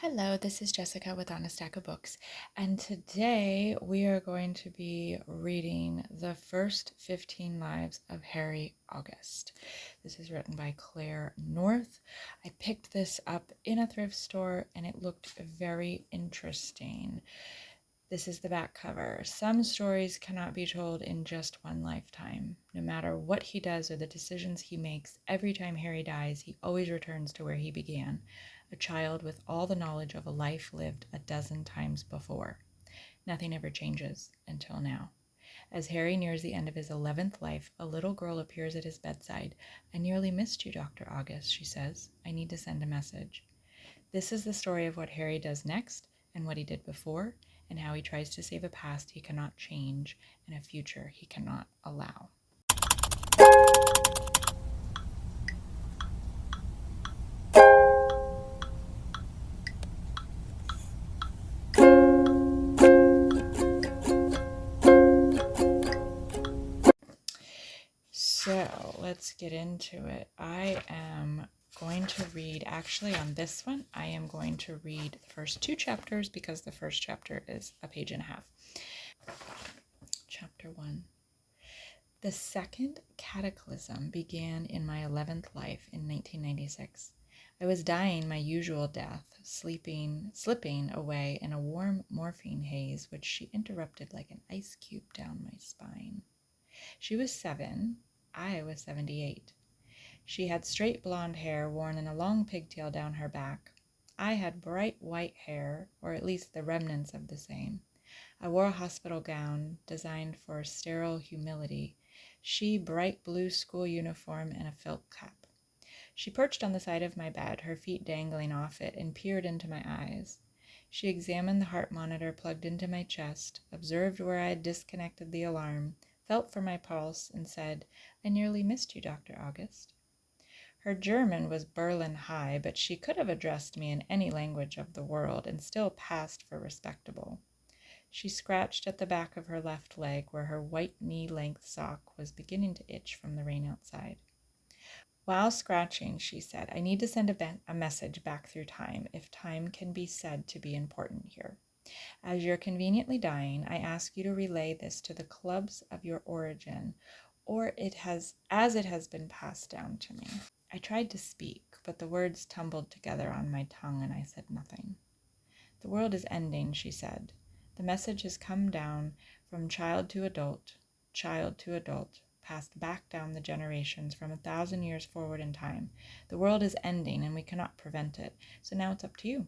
Hello, this is Jessica with On a Stack of Books, and today we are going to be reading The First 15 Lives of Harry August. This is written by Claire North. I picked this up in a thrift store and it looked very interesting. This is the back cover. Some stories cannot be told in just one lifetime. No matter what he does or the decisions he makes, every time Harry dies, he always returns to where he began, a child with all the knowledge of a life lived a dozen times before. Nothing ever changes until now. As Harry nears the end of his 11th life, a little girl appears at his bedside. "I nearly missed you, Dr. August," she says. "I need to send a message." This is the story of what Harry does next and what he did before, and how he tries to save a past he cannot change and a future he cannot allow. So let's get into it. I am going to read, actually on this one, I am going to read the first two chapters because the first chapter is a page and a half. Chapter 1. The second cataclysm began in my 11th life in 1996. I was dying my usual death, slipping away in a warm morphine haze, which she interrupted like an ice cube down my spine. She was 7, I was 78. She had straight blonde hair worn in a long pigtail down her back. I had bright white hair, or at least the remnants of the same. I wore a hospital gown designed for sterile humility. She bright blue school uniform and a felt cap. She perched on the side of my bed, her feet dangling off it, and peered into my eyes. She examined the heart monitor plugged into my chest, observed where I had disconnected the alarm, felt for my pulse, and said, "I nearly missed you, Dr. August." Her German was Berlin high, but she could have addressed me in any language of the world and still passed for respectable. She scratched at the back of her left leg where her white knee-length sock was beginning to itch from the rain outside. While scratching, she said, "I need to send a message back through time, if time can be said to be important here. As you're conveniently dying, I ask you to relay this to the clubs of your origin, or as it has been passed down to me." I tried to speak, but the words tumbled together on my tongue and I said nothing. "The world is ending," she said. "The message has come down from child to adult, passed back down the generations from 1,000 years forward in time. The world is ending and we cannot prevent it, so now it's up to you."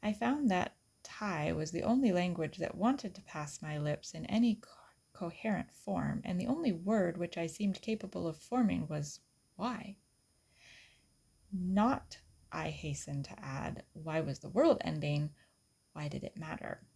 I found that Thai was the only language that wanted to pass my lips in any coherent form, and the only word which I seemed capable of forming was "why?" Not, I hastened to add, why was the world ending? Why did it matter?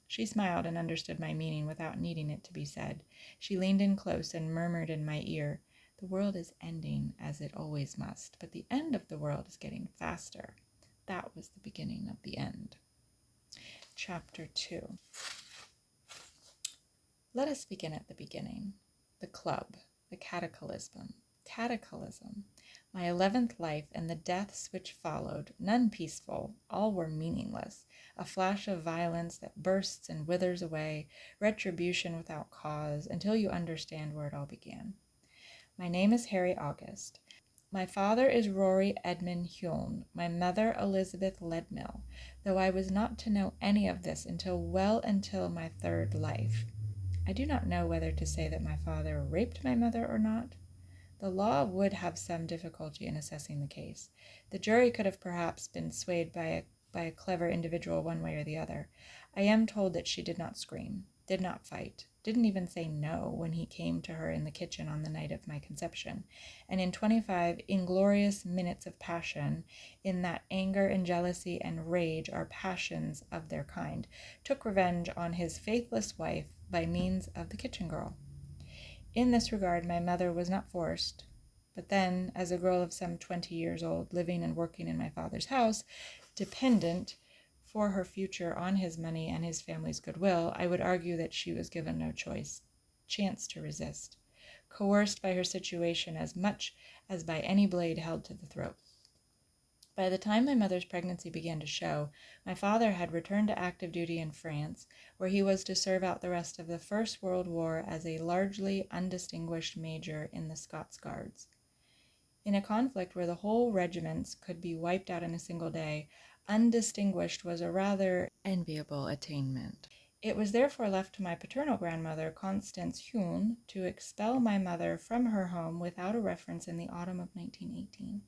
She smiled and understood my meaning without needing it to be said. She leaned in close and murmured in my ear, "The world is ending as it always must, but the end of the world is getting faster." That was the beginning of the end. Chapter 2. Let us begin at the beginning. The club, the cataclysm. My 11th life and the deaths which followed, none peaceful, all were meaningless, a flash of violence that bursts and withers away, retribution without cause, until you understand where it all began. My name is Harry August. My father is Rory Edmund Hulme, my mother Elizabeth Leadmill, though I was not to know any of this until my 3rd life. I do not know whether to say that my father raped my mother or not. The law would have some difficulty in assessing the case. The jury could have perhaps been swayed by a clever individual one way or the other. I am told that she did not scream, did not fight, didn't even say no when he came to her in the kitchen on the night of my conception, and in 25 inglorious minutes of passion, in that anger and jealousy and rage are passions of their kind, took revenge on his faithless wife by means of the kitchen girl. In this regard, my mother was not forced, but then, as a girl of some 20 years old, living and working in my father's house, dependent for her future on his money and his family's goodwill, I would argue that she was given no chance to resist, coerced by her situation as much as by any blade held to the throat. By the time my mother's pregnancy began to show, my father had returned to active duty in France, where he was to serve out the rest of the First World War as a largely undistinguished major in the Scots Guards. In a conflict where the whole regiments could be wiped out in a single day, undistinguished was a rather enviable attainment. It was therefore left to my paternal grandmother, Constance Huon, to expel my mother from her home without a reference in the autumn of 1918.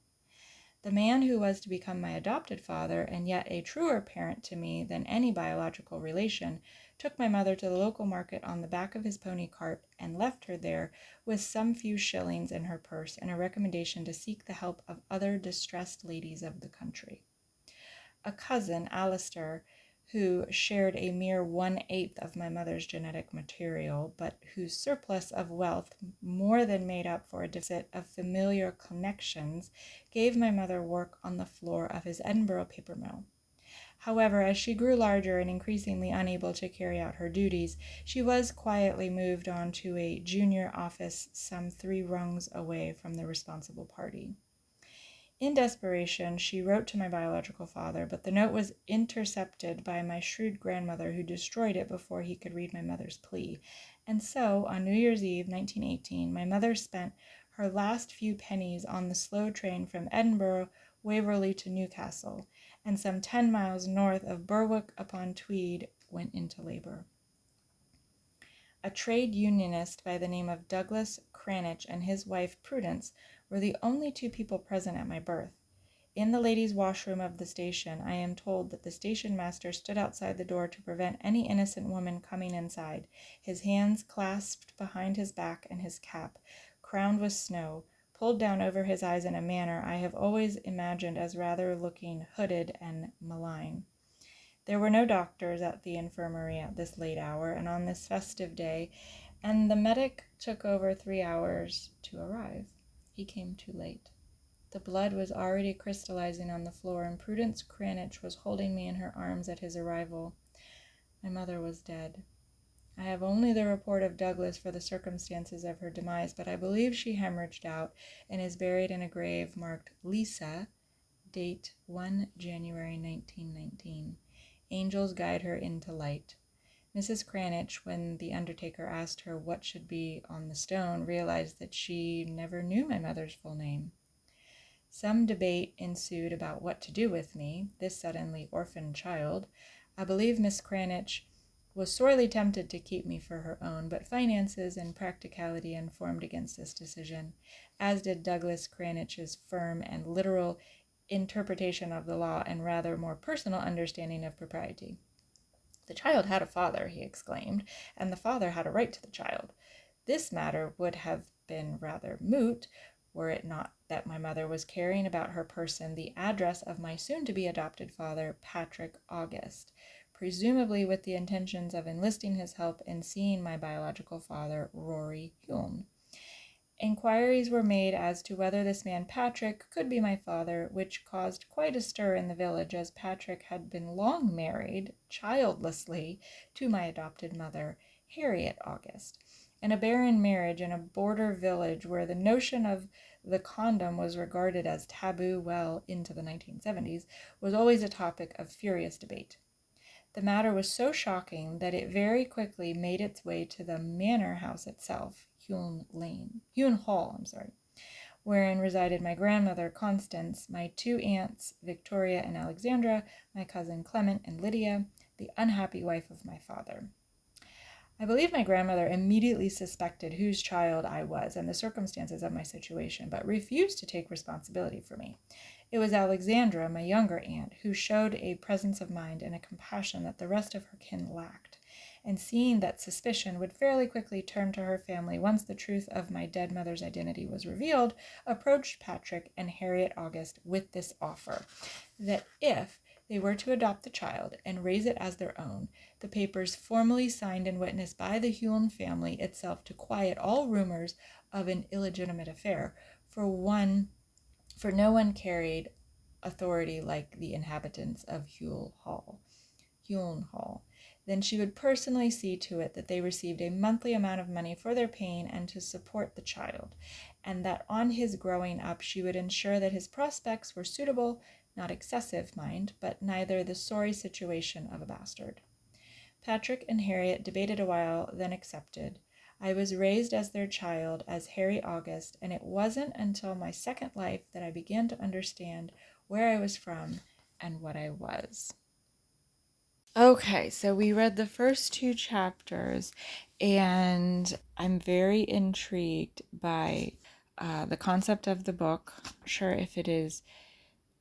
The man who was to become my adopted father, and yet a truer parent to me than any biological relation, took my mother to the local market on the back of his pony cart and left her there with some few shillings in her purse and a recommendation to seek the help of other distressed ladies of the country. A cousin, Alistair, who shared a mere 1/8 of my mother's genetic material, but whose surplus of wealth more than made up for a deficit of familiar connections, gave my mother work on the floor of his Edinburgh paper mill. However, as she grew larger and increasingly unable to carry out her duties, she was quietly moved on to a junior office some 3 rungs away from the responsible party. In desperation, she wrote to my biological father, but the note was intercepted by my shrewd grandmother, who destroyed it before he could read my mother's plea. And so, on New Year's Eve, 1918, my mother spent her last few pennies on the slow train from Edinburgh, Waverley to Newcastle, and some 10 miles north of Berwick-upon-Tweed went into labor. A trade unionist by the name of Douglas Cranich and his wife Prudence were the only 2 people present at my birth. In the ladies' washroom of the station, I am told that the station master stood outside the door to prevent any innocent woman coming inside, his hands clasped behind his back and his cap, crowned with snow, pulled down over his eyes in a manner I have always imagined as rather looking hooded and malign. There were no doctors at the infirmary at this late hour and on this festive day, and the medic took over 3 hours to arrive. He came too late. The blood was already crystallizing on the floor, and Prudence Cranich was holding me in her arms at his arrival. My mother was dead. I have only the report of Douglas for the circumstances of her demise, but I believe she hemorrhaged out and is buried in a grave marked Lisa, date 1 January 1919. Angels guide her into light. Mrs. Cranich, when the undertaker asked her what should be on the stone, realized that she never knew my mother's full name. Some debate ensued about what to do with me, this suddenly orphaned child. I believe Miss Cranich was sorely tempted to keep me for her own, but finances and practicality informed against this decision, as did Douglas Cranich's firm and literal interpretation of the law and rather more personal understanding of propriety. The child had a father, he exclaimed, and the father had a right to the child. This matter would have been rather moot were it not that my mother was carrying about her person the address of my soon-to-be adopted father, Patrick August, presumably with the intentions of enlisting his help in seeing my biological father, Rory Hume. Inquiries were made as to whether this man Patrick could be my father, which caused quite a stir in the village, as Patrick had been long married, childlessly, to my adopted mother, Harriet August, and a barren marriage in a border village where the notion of the condom was regarded as taboo well into the 1970s was always a topic of furious debate. The matter was so shocking that it very quickly made its way to the manor house itself, Huon Hall, wherein resided my grandmother Constance, my 2 aunts Victoria and Alexandra, my cousin Clement and Lydia, the unhappy wife of my father. I believe my grandmother immediately suspected whose child I was and the circumstances of my situation, but refused to take responsibility for me. It was Alexandra, my younger aunt, who showed a presence of mind and a compassion that the rest of her kin lacked, and seeing that suspicion would fairly quickly turn to her family once the truth of my dead mother's identity was revealed, approached Patrick and Harriet August with this offer, that if they were to adopt the child and raise it as their own, the papers formally signed and witnessed by the Huon family itself to quiet all rumors of an illegitimate affair, for no one carried authority like the inhabitants of Huon Hall. Then she would personally see to it that they received a monthly amount of money for their pain and to support the child, and that on his growing up she would ensure that his prospects were suitable, not excessive, mind, but neither the sorry situation of a bastard. Patrick and Harriet debated a while, then accepted. I was raised as their child, as Harry August, and it wasn't until my second life that I began to understand where I was from and what I was. Okay, so we read the first 2 chapters, and I'm very intrigued by the concept of the book. I'm not sure if it is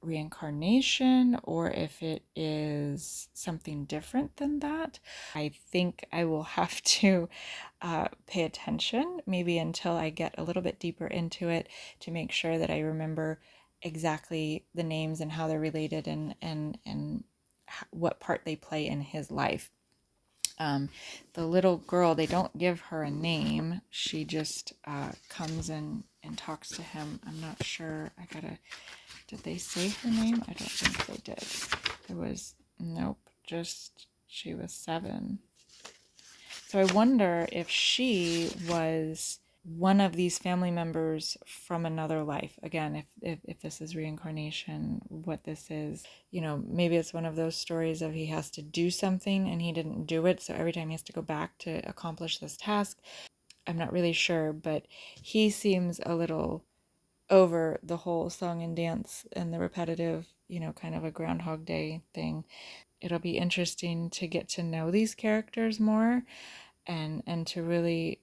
reincarnation or if it is something different than that. I think I will have to pay attention, maybe until I get a little bit deeper into it, to make sure that I remember exactly the names and how they're related and what part they play in his life. The little girl, they don't give her a name. She just comes in and talks to him. I'm not sure. Did they say her name? I don't think they did. It was, nope, just she was 7. So I wonder if she was one of these family members from another life. Again, if this is reincarnation, what this is, maybe it's one of those stories of he has to do something and he didn't do it, so every time he has to go back to accomplish this task. I'm not really sure, but he seems a little over the whole song and dance and the repetitive, kind of a Groundhog Day thing. It'll be interesting to get to know these characters more and to really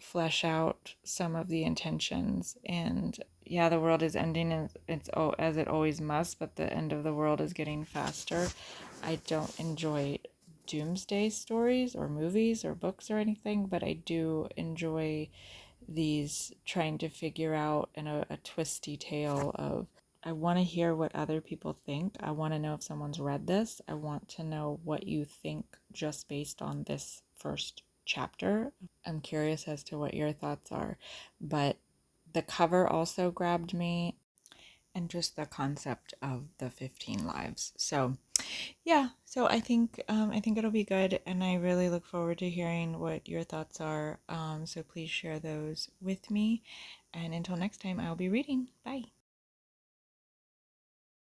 flesh out some of the intentions. And yeah, the world is ending, and it's as it always must, but the end of the world is getting faster. I don't enjoy doomsday stories or movies or books or anything, but I do enjoy these trying to figure out in a twisty tale of, I want to hear what other people think. I want to know if someone's read this. I want to know what you think just based on this first chapter. I'm curious as to what your thoughts are, but the cover also grabbed me, and just the concept of the 15 lives. So yeah, so I think it'll be good, and I really look forward to hearing what your thoughts are. So please share those with me, and until next time, I'll be reading. Bye.